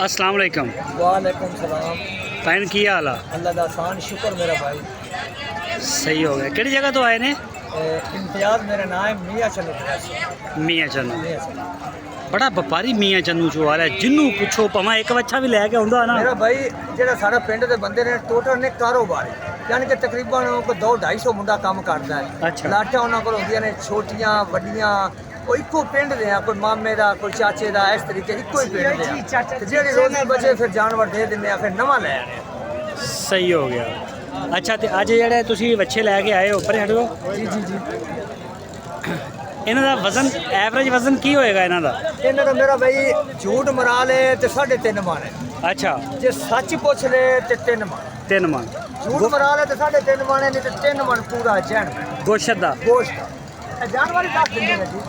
अस्सलाम वालेकुम। वालेकुम सलाम। भैन की हाल है? अल्लाह दा आसान शुक्र मेरा भाई। सही हो गया। किहड़ी जगह तो आए ने? इम्तियाज़ मेरा नाम है, मियाँ चन्नू। मियाँ चन्नू मियाँ चन्नू बड़ा व्यापारी मियाँ चन्नू चो आ रहा है। जिन्नू पुछो भावें एक बच्चा भी लैके आउंदा ना। मेरा भाई जेड़ा सारा पिंड दे बंदे ने टोटल ने कारोबार यानी कि तकरीबन 200-250 मुंडा काम करता है। अच्छा। लाटां उन्हां कोल होंदियां ने छोटियां वड्डियां, कोई इक्को पिंड दे कोई मामे दा कोई चाचे दा, इस तरीके इक्को ही पिंड दे ते जेह्ड़े रोज़ी बचे फिर जानवर दे दिंदे आ, फिर नवां ले आने। सही हो गया। अच्छा तो अज जेह्ड़े तुसीं बच्चे लैके आए हो पर हटो जी जी जी। इन्हां दा वजन एवरेज वजन की होएगा इन्हां दा? इन्हां दा मेरा भाई झूठ मरा ले ते 3.5 मन है, अच्छा जे सच पुछ ले ते 3 मन। 3 मन झूठ मरा ले तो 3.5 मन है, नहीं तो 3 मन पूरा जैन गोश्त दा। गोश्त का जानवर ही दस दिंदे ने जी।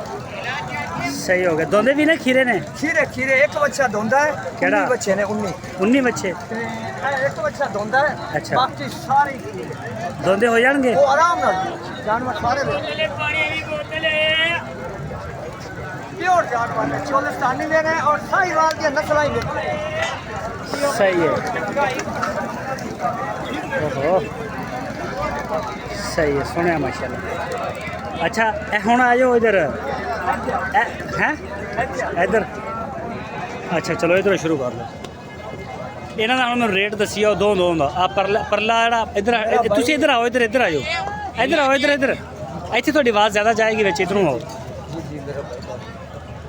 सही हो गया। दोंदे भी ने खीरे ने? खीरे खीरे एक बच्चा दोंदा है, केड़ा? 19 बच्चे ने 19 19 बच्चे ते एक बच्चा दोंदा है। अच्छा। बाकी सारे खीरे दोंदे हो जाएंगे? वो आराम नाल जानवर सारे दे प्योर जानवर ने, चोलिस्तानी दे ने और साहिवाल की नस्लां ही ने। सही है। ओहो सही है, सुने माशाल्लाह। अच्छा हुण आ जाओ इधर हैं इधर। अच्छा चलो इधर शुरू कर लो। इन्हां दा हुण मैनूं रेट दस्सी आओ दो दा। आ परला जेह्ड़ा इधर तुसीं इधर आओ, इधर आ जाओ, इधर आओ, इधर इत्थे तुहाडी आवाज़ ज़्यादा जाएगी बिच, इधरों आओ।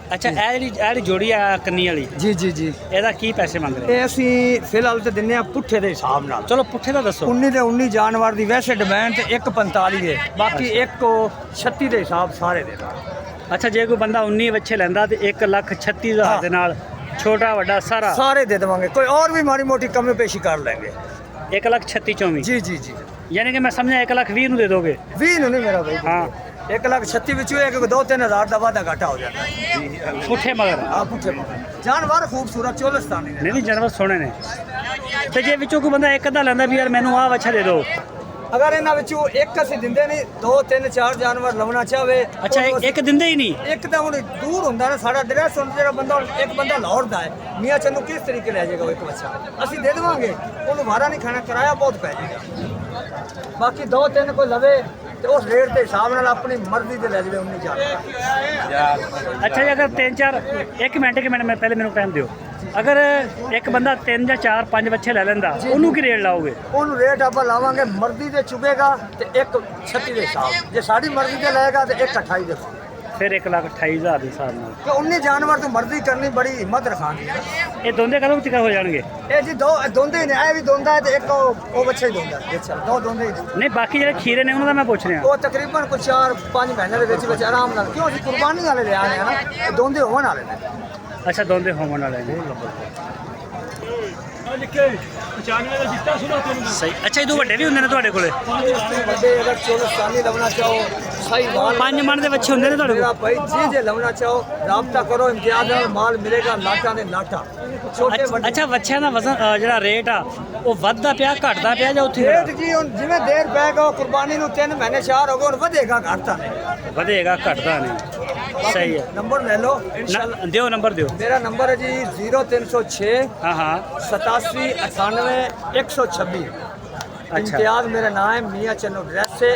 अच्छा ਇਹ ਜਿਹੜੀ ਜੋੜੀ ਆ ਕੰਨੀ ਵਾਲੀ जी जी जी। ਇਹਦਾ ਕੀ ਪੈਸੇ ਮੰਗ ਰਹੇ? ਇਹ ਅਸੀਂ ਫਿਲਹਾਲ ਤੇ ਦਿੰਨੇ ਆ ਪੁੱਠੇ ਦੇ ਹਿਸਾਬ ਨਾਲ। ਚਲੋ ਪੁੱਠੇ ਦਾ ਦੱਸੋ। 19 ਦੇ 19 ਜਾਨਵਰ ਦੀ ਵੈਸੇ ਡਿਮਾਂਡ ਤੇ 1.45 ਹੈ, ਬਾਕੀ 1.36 ਦੇ ਹਿਸਾਬ ਸਾਰੇ ਦੇ ਦਾਂ। ਅੱਛਾ ਜੇ ਕੋਈ ਬੰਦਾ 19 ਬੱਚੇ ਲੈਂਦਾ ਤੇ 1,36,000 ਦੇ ਨਾਲ ਛੋਟਾ ਵੱਡਾ ਸਾਰਾ ਸਾਰੇ ਦੇ ਦੇਵਾਂਗੇ, ਕੋਈ और भी माड़ी मोटी कमी पेशी कर लेंगे। 1,36,000 जी जी जी। यानी कि मैं समझा 1,20,000 ਨੂੰ ਦੇ ਦੋਗੇ? 20 नहीं मेरा भाई। हाँ 1,36,000 ਵਿੱਚੋਂ 2-3 ਹਜ਼ਾਰ ਦਾ ਵਾਧਾ ਘਾਟਾ ਹੋ ਜਾਂਦਾ ਹੈ। ਪੁੱਠੇ ਮਗਰ ਆ ਪੁੱਠੇ ਜਾਨਵਰ ਖੂਬਸੂਰਤ ਚੋਲਿਸਤਾਨੀ ਨੇ। ਨਹੀਂ ਜਾਨਵਰ ਸੋਹਣੇ ਨੇ। ਤੇ ਜੇ ਵਿੱਚੋਂ ਕੋਈ ਬੰਦਾ ਇੱਕ ਅੱਧਾ ਲੈਂਦਾ ਵੀ ਯਾਰ ਮੈਨੂੰ ਆਹ ਵੱਛਾ ਦੇ ਦਿਓ, ਅਗਰ ਇਹਨਾਂ ਵਿੱਚੋਂ ਇੱਕ ਅਸੀਂ ਦਿੰਦੇ ਨਹੀਂ, 2-3-4 ਜਾਨਵਰ ਲਵਣਾ ਚਾਹਵੇ। ਅੱਛਾ ਇੱਕ ਦਿੰਦੇ ਹੀ ਨਹੀਂ? ਇੱਕ ਤਾਂ ਹੁਣ ਦੂਰ ਹੁੰਦਾ ਨਾ ਸਾਡਾ ਐਡਰੈਸ ਹੁੰਦਾ, ਜਿਹੜਾ ਬੰਦਾ ਇੱਕ ਬੰਦਾ ਲਾਹੌਰ ਦਾ ਹੈ, ਮੀਆਂ ਚੰਨੂ ਕਿਸ ਤਰੀਕੇ ਲੈ ਜਾਏਗਾ ਉਹ ਇੱਕ ਬੱਚਾ? ਅਸੀਂ ਦੇ ਦੇਵਾਂਗੇ, ਉਹਨੂੰ ਭਾੜਾ ਨਹੀਂ ਖਾਣਾ, ਕਿਰਾਇਆ ਬਹੁਤ ਪੈ ਜਾਏਗਾ। ਬਾਕੀ 2-3 ਕੋਈ ਲਵੇ ਤੇ ਉਸ ਰੇਟ ਦੇ ਹਿਸਾਬ ਨਾਲ ਆਪਣੀ ਮਰਜ਼ੀ ਦੇ ਲੈ ਜਾਵੇ 19 ਜਾਨਵਰ। ਅੱਛਾ ਜੀ ਅਗਰ 3-4 ਇੱਕ ਮਿੰਟ ਮੈਂ ਪਹਿਲੇ ਮੈਨੂੰ ਟਾਈਮ ਦਿਓ। ਅਗਰ ਇੱਕ ਬੰਦਾ 3 ਜਾਂ 4-5 ਬੱਚੇ ਲੈ ਲੈਂਦਾ ਉਹਨੂੰ ਕੀ ਰੇਟ ਲਾਓਗੇ? ਉਹਨੂੰ ਰੇਟ ਆਪਾਂ ਲਾਵਾਂਗੇ ਮਰਜ਼ੀ ਦੇ ਚੁਗੇਗਾ ਤੇ 1.36 ਦੇ ਹਿਸਾਬ, ਜੇ ਸਾਡੀ ਮਰਜ਼ੀ ਦੇ ਲਏਗਾ ਤੇ 1.28 ਦੇ ਹਿਸਾਬ। ਫਿਰ 1,28,000 ਦੇ ਹਿਸਾਬ ਨਾਲ ਕਿ 19 ਜਾਨਵਰ ਤੋਂ ਮਰਜ਼ੀ ਕਰਨੀ ਬੜੀ ਹਿੰਮਤ ਰਖਾਂਗੇ। ਇਹ ਦੋਂਦੇ ਕਦੋਂ ਤੱਕ ਹੋ ਜਾਣਗੇ? ਇਹ ਜੀ ਦੋ ਦੋਂਦੇ ਨੇ, ਇਹ ਵੀ ਦੋਂਦਾ ਹੈ ਤੇ ਇੱਕ ਉਹ ਬੱਚਾ ਹੀ ਦੋਂਦਾ ਹੈ। ਅੱਛਾ ਦੋ ਦੋਂਦੇ ਹੀ ਨੇ। ਨਹੀਂ ਬਾਕੀ ਜਿਹੜੇ ਖੀਰੇ ਨੇ ਉਹਨਾਂ ਦਾ ਮੈਂ ਪੁੱਛ ਰਿਹਾ। ਉਹ ਤਕਰੀਬਨ ਕੋਈ 4-5 ਮਹੀਨੇ ਦੇ ਵਿੱਚ ਆਰਾਮ ਨਾਲ, ਕਿਉਂ ਅਸੀਂ ਕੁਰਬਾਨੀ ਵਾਲੇ ਲਿਆ ਨੇ ਨਾ, ਇਹ ਦੋਂਦੇ ਹੋਣ ਵਾਲੇ ਨੇ। ਅੱਛਾ ਦੋਂਦੇ ਹੋਣ ਵਾਲੇ ਨੇ। ਸਹੀ। ਅੱਛਾ ਇਹ ਤੋਂ ਵੱਡੇ ਵੀ ਹੁੰਦੇ ਨੇ ਤੁਹਾਡੇ ਕੋਲੇ? ਵੱਡੇ ਅਗਰ ਚੋਲਿਸਤਾਨੀ ਲਵਣਾ ਚਾਹੋ, ਸਾਹੀਵਾਲ 5 ਮਣ ਦੇ ਬੱਚੇ ਹੁੰਦੇ ਨੇ ਤੁਹਾਡੇ ਮੇਰਾ ਕੋਲ? ਭਾਈ ਜੇ ਲਵਣਾ ਚਾਹੋ ਰਾਬਤਾ ਕਰੋ, ਇਮਤਿਆਜ਼ ਨਾਲ ਮਾਲ ਮਿਲੇਗਾ, ਲਾਟਾਂ ਦੇ ਲਾਟਾਂ ਛੋਟੇ ਵੱਡੇ। ਅੱਛਾ ਬੱਚਿਆਂ ਦਾ ਵਜ਼ਨ ਜਿਹੜਾ ਰੇਟ ਆ ਉਹ ਵੱਧਦਾ ਪਿਆ ਘਟਦਾ ਪਿਆ ਜਾਂ ਉੱਥੇ ਰੇਟ ਜੀ ਹੁਣ ਜਿਵੇਂ ਦੇਰ ਪੈ ਗਿਆ ਕੁਰਬਾਨੀ ਨੂੰ 3 ਮਹੀਨੇ 4 ਹੋ ਗਏ, ਹੁਣ ਵਧੇਗਾ ਘਟਦਾ ਨਹੀਂ। ਵਧੇਗਾ ਘਟਦਾ ਨਹੀਂ। ਸਹੀ ਹੈ। ਨੰਬਰ ਲੈ ਲਓ ਇਨਸ਼ਾਅੱਲਾ। ਦਿਓ ਨੰਬਰ ਦਿਓ। ਮੇਰਾ ਨੰਬਰ ਹੈ ਜੀ 0306 ਹਾਂ 87 98 126। अच्छा। इम्तियाज़ मेरा नाम है, मियाँ चन्नू ड्रेस से।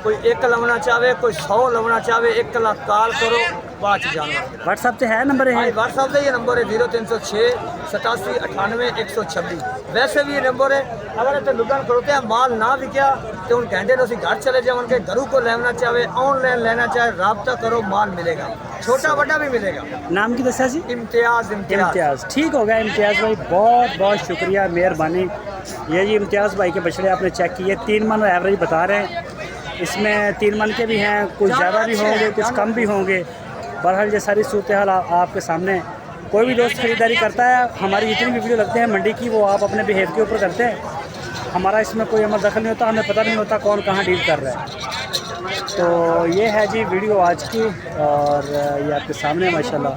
कोई 1 लवना चाहे, कोई 100 लवना चाहे, 1 लाख कॉल करो, बाद जानवर। व्हाट्सएप से है नंबर है? व्हाट्सएप से ये नंबर है 0306 87 98 126। वैसे भी ये नंबर है। अगर इतने दुकान करोते हैं माल ना बिकया तो उन घंटे तो घर चले जाओ, उनके घरों को लेना चाहे, ऑनलाइन लेना चाहे, राब्ता करो, माल मिलेगा, छोटा बड़ा भी मिलेगा। नाम की दसा जी? इम्तियाज़। इम्तियाज़ ठीक हो गया। इम्तियाज़ भाई बहुत बहुत शुक्रिया, मेहरबानी। ये जी इम्तियाज़ भाई के बछड़े आपने चेक किए, 3 मन एवरेज बता रहे हैं। इसमें 3 मन के भी हैं, कुछ ज़्यादा भी होंगे, कुछ कम भी होंगे। बहरहाल ये सारी सूरत हाल आपके सामने। कोई भी दोस्त खरीदारी करता है, हमारी जितनी भी वीडियो लगते हैं मंडी की, वो आप अपने बिहेव के ऊपर करते हैं। हमारा इसमें कोई अमल दखल नहीं होता, हमें पता नहीं होता कौन कहाँ डील कर रहा है। तो ये है जी वीडियो आज की, और ये आपके सामने माशाल्लाह